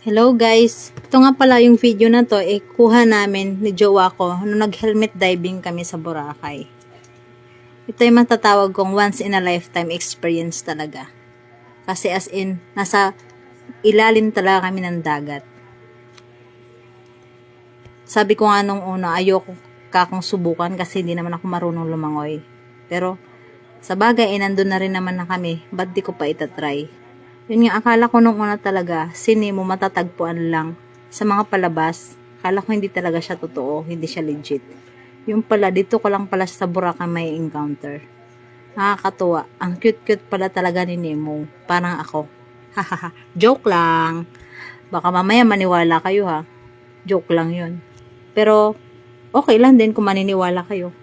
Hello guys, ito nga pala yung video na to, kuha namin ni jowa ko nung nag-helmet diving kami sa Boracay. Ito yung matatawag kong once in a lifetime experience talaga. Kasi as in, nasa ilalim talaga kami ng dagat. Sabi ko nga nung una, ayoko kakong subukan kasi hindi naman ako marunong lumangoy. Pero, sa bagay, nandun na rin naman na kami, ba't di ko pa itatry? Yun nga, akala ko nung una talaga, mo matatagpuan lang sa mga palabas. Akala ko hindi talaga siya totoo, hindi siya legit. Yung pala, dito ko lang pala sa Boracay may encounter. Nakakatuwa. Ang cute-cute pala talaga ni Nemo. Parang ako. Hahaha. Joke lang. Baka mamaya maniwala kayo ha. Joke lang yun. Pero, okay lang din kung maniniwala kayo.